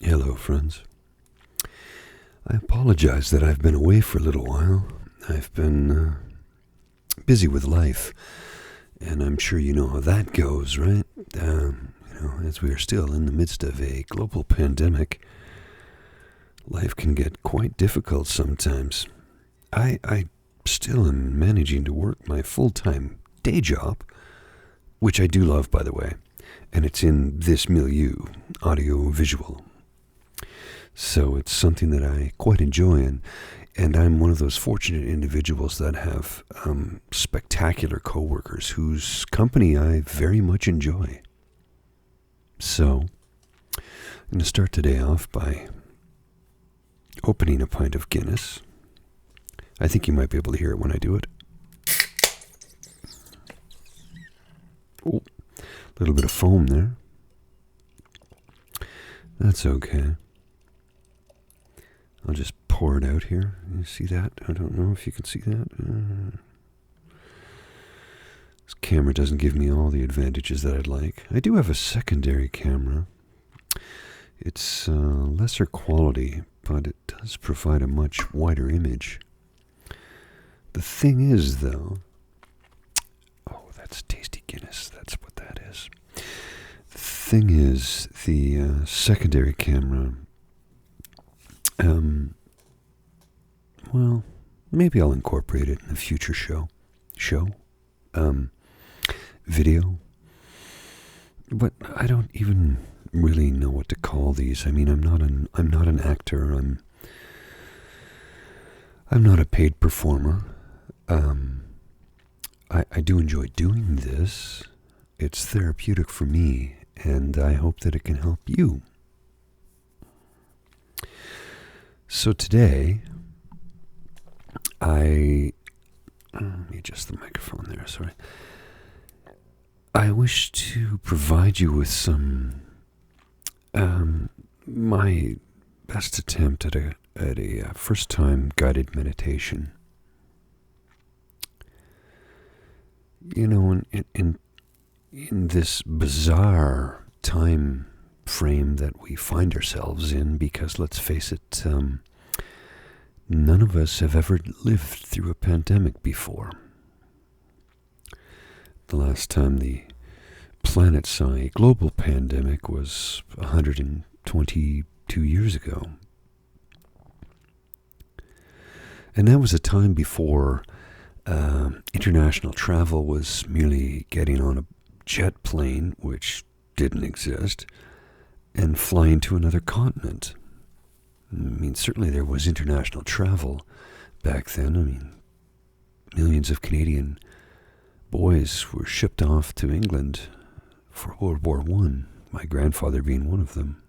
Hello, friends. I apologize that I've been away for a little while. I've been busy with life, and I'm sure you know how that goes, right? As we are still in the midst of a global pandemic, life can get quite difficult sometimes. I still am managing to work my full-time day job, which I do love, by the way, and it's in this milieu, audio-visual. So it's something that I quite enjoy, and I'm one of those fortunate individuals that have spectacular coworkers whose company I very much enjoy. So I'm going to start today off by opening a pint of Guinness. I think you might be able to hear it when I do it. Oh, a little bit of foam there. That's okay. I'll just pour it out here. You see that? I don't know if you can see that. This camera doesn't give me all the advantages that I'd like. I do have a secondary camera. It's lesser quality, but it does provide a much wider image. The thing is, though... Oh, that's tasty Guinness. That's what that is. The thing is, the secondary camera... well, maybe I'll incorporate it in a future video. But I don't even really know what to call these. I mean, I'm not an actor. I'm not a paid performer. I do enjoy doing this. It's therapeutic for me, and I hope that it can help you. So today, let me adjust the microphone there, sorry. I wish to provide you with some, my best attempt at a first-time guided meditation. You know, in this bizarre time frame that we find ourselves in, because let's face it, none of us have ever lived through a pandemic before. The last time the planet saw a global pandemic was 122 years ago. And that was a time before international travel was merely getting on a jet plane, which didn't exist, and flying to another continent. I mean, certainly there was international travel back then. I mean, millions of Canadian boys were shipped off to England for World War I, my grandfather being one of them.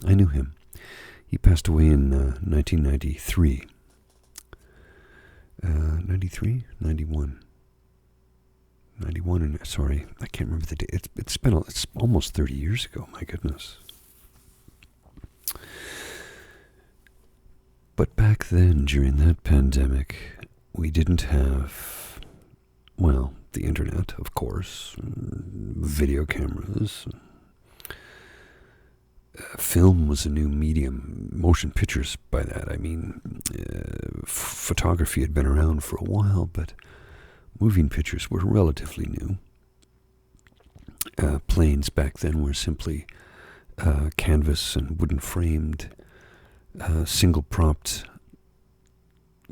I knew him. He passed away in 1993. 93? 91. 91, and sorry, I can't remember the date. It's almost 30 years ago, my goodness. But back then, during that pandemic, we didn't have, well, the internet, of course, video cameras. Film was a new medium, motion pictures by that. I mean, photography had been around for a while, but moving pictures were relatively new. Planes back then were simply canvas and wooden framed, single-propped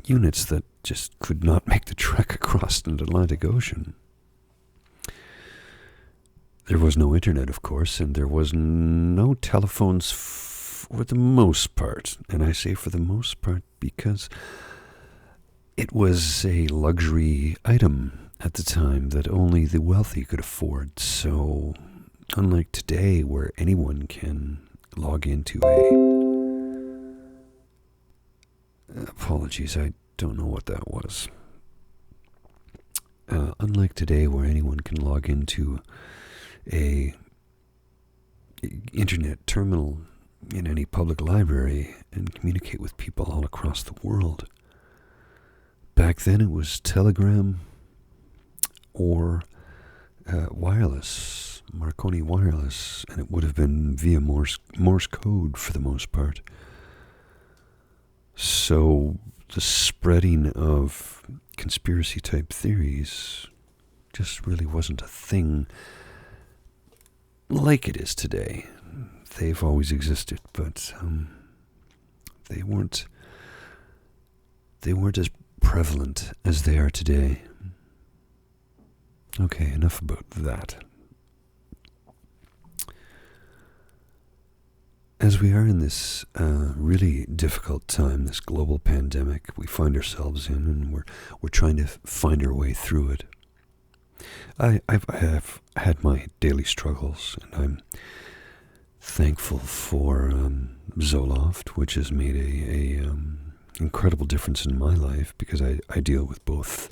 units that just could not make the trek across an Atlantic Ocean. There was no internet, of course, and there was no telephones for the most part. And I say for the most part because it was a luxury item at the time that only the wealthy could afford. So, unlike today, where anyone can log into apologies, I don't know what that was. Unlike today, where anyone can log into a internet terminal in any public library and communicate with people all across the world. Back then it was telegram or wireless Marconi wireless, and it would have been via Morse code for the most part. So the spreading of conspiracy type theories just really wasn't a thing like it is today. They've always existed, but they weren't as prevalent as they are today. Okay, enough about that. As we are in this really difficult time, this global pandemic we find ourselves in, and we're trying to find our way through it. I have had my daily struggles, and I'm thankful for Zoloft, which has made a incredible difference in my life, because I deal with both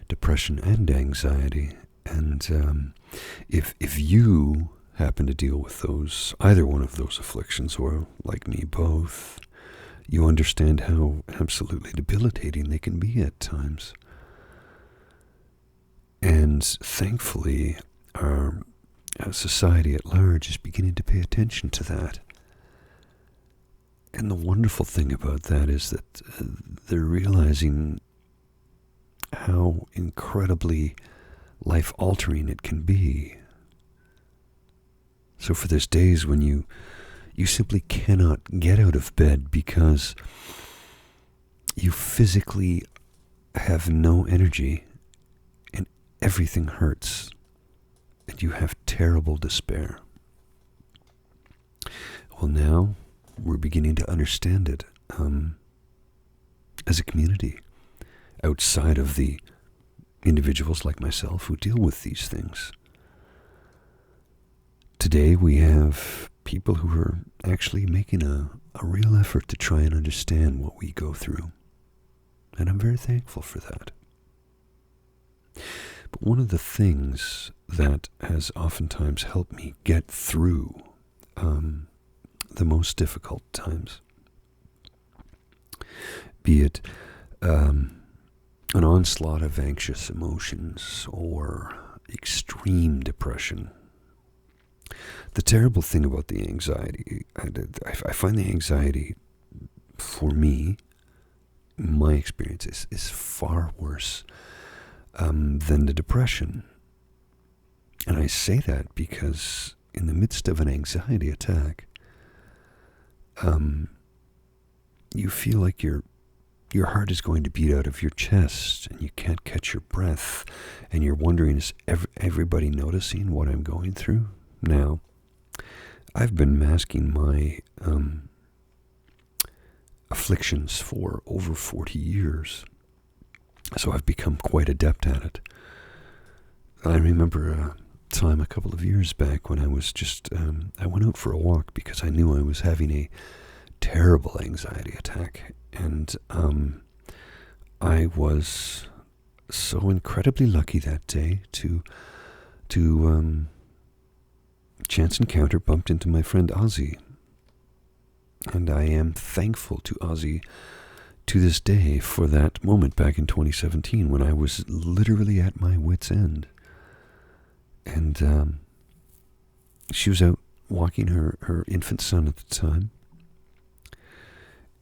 depression and anxiety. And if you happen to deal with either one of those afflictions, or like me, both, you understand how absolutely debilitating they can be at times. And thankfully, our society at large is beginning to pay attention to that. And the wonderful thing about that is that they're realizing how incredibly life-altering it can be. So for those days when you simply cannot get out of bed because you physically have no energy and everything hurts and you have terrible despair. Well, now we're beginning to understand it as a community, outside of the individuals like myself who deal with these things. Today we have people who are actually making a real effort to try and understand what we go through. And I'm very thankful for that. But one of the things that has oftentimes helped me get through the most difficult times, be it an onslaught of anxious emotions or extreme depression. The terrible thing about the anxiety, I find the anxiety, for me, my experience is far worse than the depression. And I say that because in the midst of an anxiety attack, you feel like your heart is going to beat out of your chest, and you can't catch your breath, and you're wondering, is everybody noticing what I'm going through? Now, I've been masking my afflictions for over 40 years, so I've become quite adept at it. I remember a time a couple of years back when I was I went out for a walk because I knew I was having a terrible anxiety attack, and I was so incredibly lucky that day to chance encounter bumped into my friend Ozzy, and I am thankful to Ozzy to this day for that moment back in 2017 when I was literally at my wit's end. And she was out walking her infant son at the time,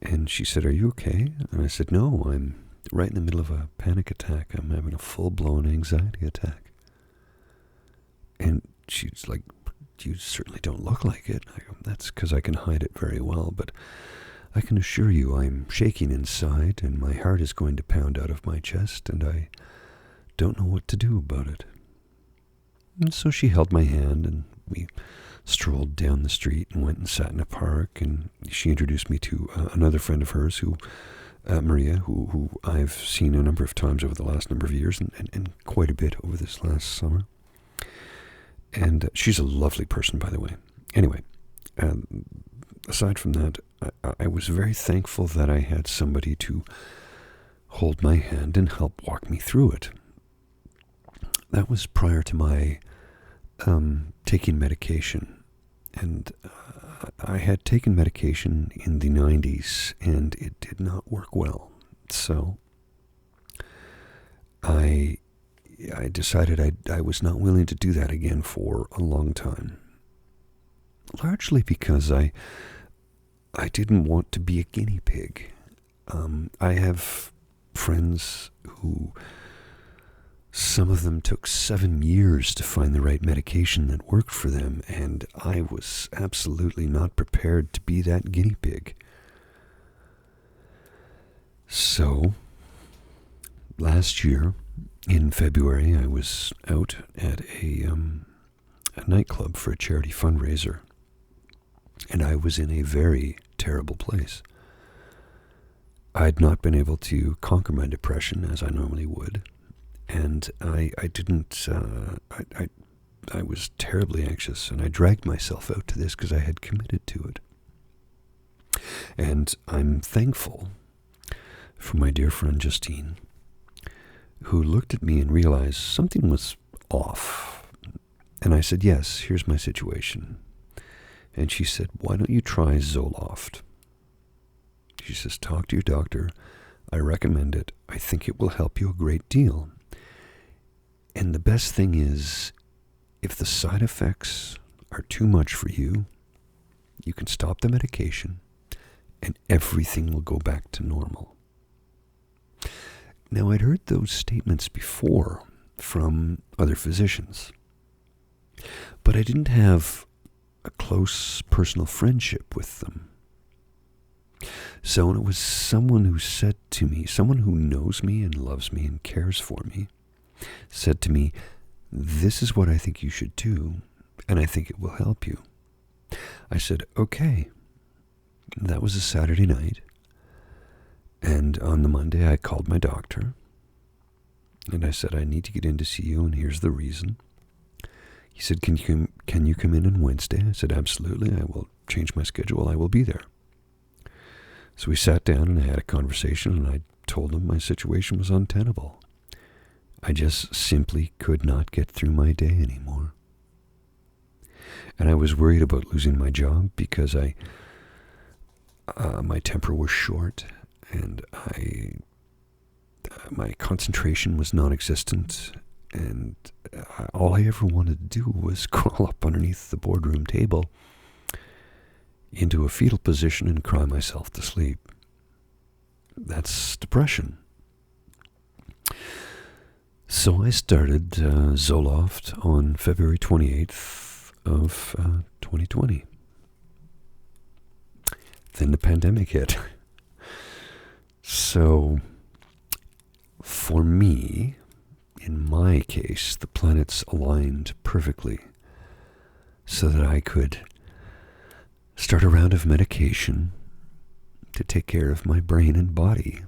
and she said, "Are you okay?" And I said, "No, I'm right in the middle of a panic attack. I'm having a full-blown anxiety attack." And she's like, "You certainly don't look like it." I go, "That's because I can hide it very well, but I can assure you I'm shaking inside, and my heart is going to pound out of my chest, and I don't know what to do about it." And so she held my hand, and we strolled down the street and went and sat in a park, and she introduced me to another friend of hers, Maria, who I've seen a number of times over the last number of years, and quite a bit over this last summer. And she's a lovely person, by the way. Anyway, aside from that, I was very thankful that I had somebody to hold my hand and help walk me through it. That was prior to my taking medication. And I had taken medication in the 90s, and it did not work well. So I I decided I was not willing to do that again for a long time. Largely because I didn't want to be a guinea pig. I have friends who, some of them took 7 years to find the right medication that worked for them, and I was absolutely not prepared to be that guinea pig. So, last year, in February, I was out at a nightclub for a charity fundraiser, and I was in a very terrible place. I had not been able to conquer my depression as I normally would, and I was terribly anxious, and I dragged myself out to this because I had committed to it. And I'm thankful for my dear friend Justine, who looked at me and realized something was off. And I said, yes, here's my situation. And she said, why don't you try Zoloft? She says, talk to your doctor. I recommend it. I think it will help you a great deal. And the best thing is, if the side effects are too much for you, you can stop the medication and everything will go back to normal. Now, I'd heard those statements before from other physicians, but I didn't have a close personal friendship with them. So when it was someone who said to me, someone who knows me and loves me and cares for me, said to me, this is what I think you should do, and I think it will help you. I said, okay. That was a Saturday night, and on the Monday I called my doctor, and I said, I need to get in to see you, and here's the reason. He said, can you come in on Wednesday? I said, absolutely, I will change my schedule, I will be there. So we sat down and I had a conversation, and I told him my situation was untenable. I just simply could not get through my day anymore. And I was worried about losing my job because my temper was short, and my concentration was non-existent, and all I ever wanted to do was crawl up underneath the boardroom table into a fetal position and cry myself to sleep. That's depression. So I started Zoloft on February 28th of 2020. Then the pandemic hit. So, for me, in my case, the planets aligned perfectly so that I could start a round of medication to take care of my brain and body,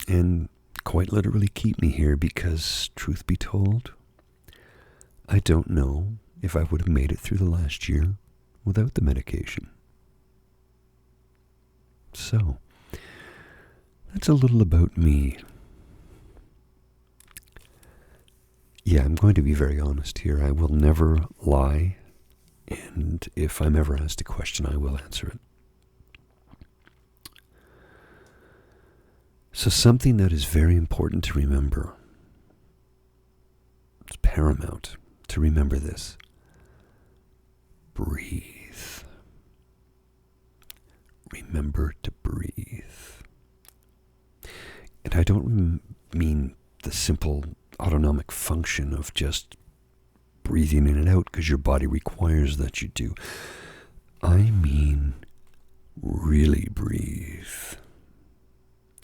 and quite literally keep me here because, truth be told, I don't know if I would have made it through the last year without the medication. So, that's a little about me. Yeah, I'm going to be very honest here. I will never lie, and if I'm ever asked a question, I will answer it. So something that is very important to remember, it's paramount to remember this. Breathe. Remember to breathe. And I don't mean the simple autonomic function of just breathing in and out because your body requires that you do. I mean really breathe.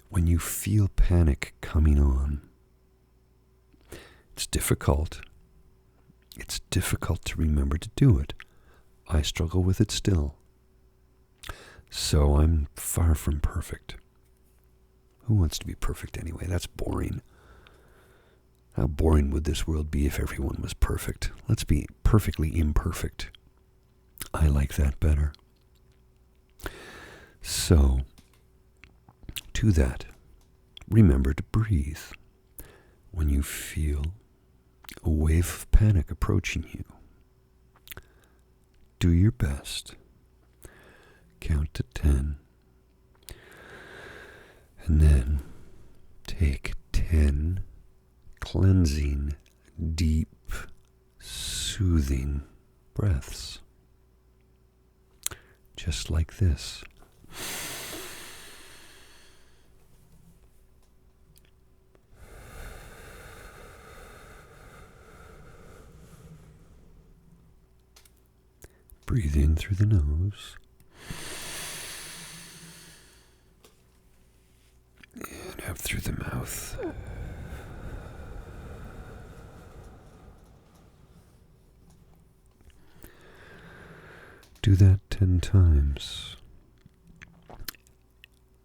When you feel panic coming on, it's difficult. It's difficult to remember to do it. I struggle with it still. So I'm far from perfect. Who wants to be perfect anyway? That's boring. How boring would this world be if everyone was perfect? Let's be perfectly imperfect. I like that better. So, to that, remember to breathe. When you feel a wave of panic approaching you, do your best. Count to 10. And then take 10 cleansing, deep, soothing breaths. Just like this. Breathe in through the nose. And out through the mouth. Do that 10 times.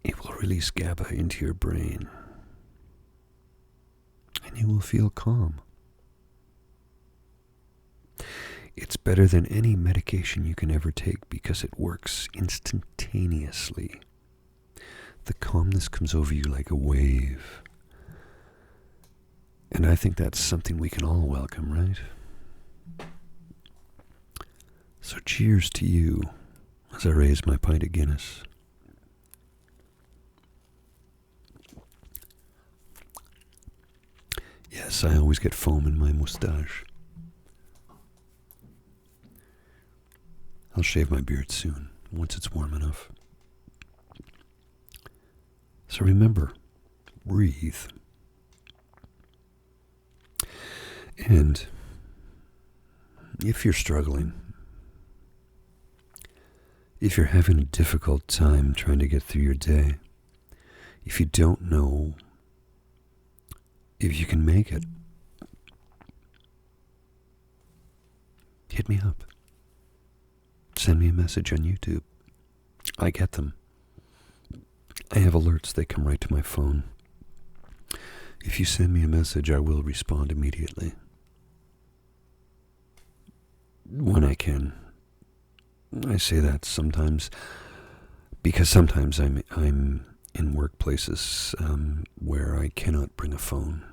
It will release GABA into your brain. And you will feel calm. It's better than any medication you can ever take because it works instantaneously. The calmness comes over you like a wave. And I think that's something we can all welcome, right? So cheers to you as I raise my pint of Guinness. Yes, I always get foam in my moustache. I'll shave my beard soon, once it's warm enough. So remember, breathe. And if you're struggling, if you're having a difficult time trying to get through your day, if you don't know if you can make it, hit me up. Send me a message on YouTube. I get them. I have alerts. They come right to my phone. If you send me a message, I will respond immediately. When I can. I say that sometimes because sometimes I'm in workplaces where I cannot bring a phone.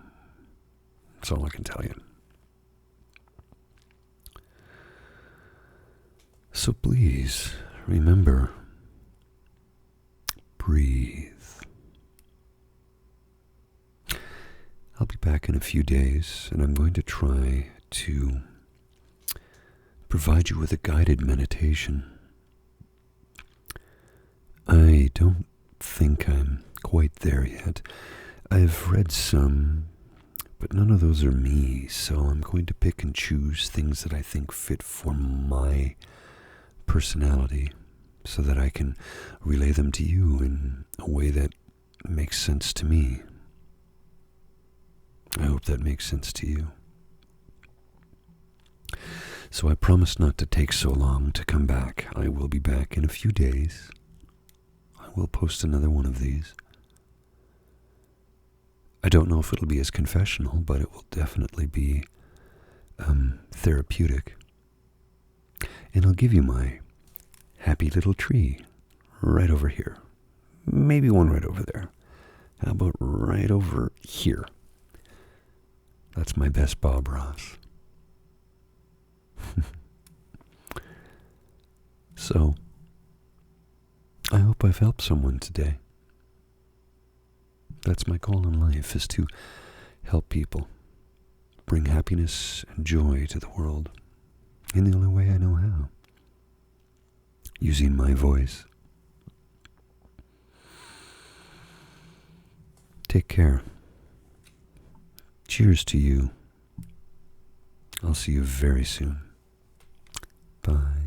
That's all I can tell you. So please, remember, breathe. I'll be back in a few days, and I'm going to try to provide you with a guided meditation. I don't think I'm quite there yet. I've read some, but none of those are me, so I'm going to pick and choose things that I think fit for my personality so that I can relay them to you in a way that makes sense to me. I hope that makes sense to you. So I promise not to take so long to come back. I will be back in a few days. I will post another one of these. I don't know if it'll be as confessional, but it will definitely be therapeutic. And I'll give you my happy little tree right over here. Maybe one right over there. How about right over here? That's my best Bob Ross. So, I hope I've helped someone today. That's my goal in life, is to help people, bring happiness and joy to the world in the only way I know how, using my voice. Take care. Cheers to you. I'll see you very soon. Bye.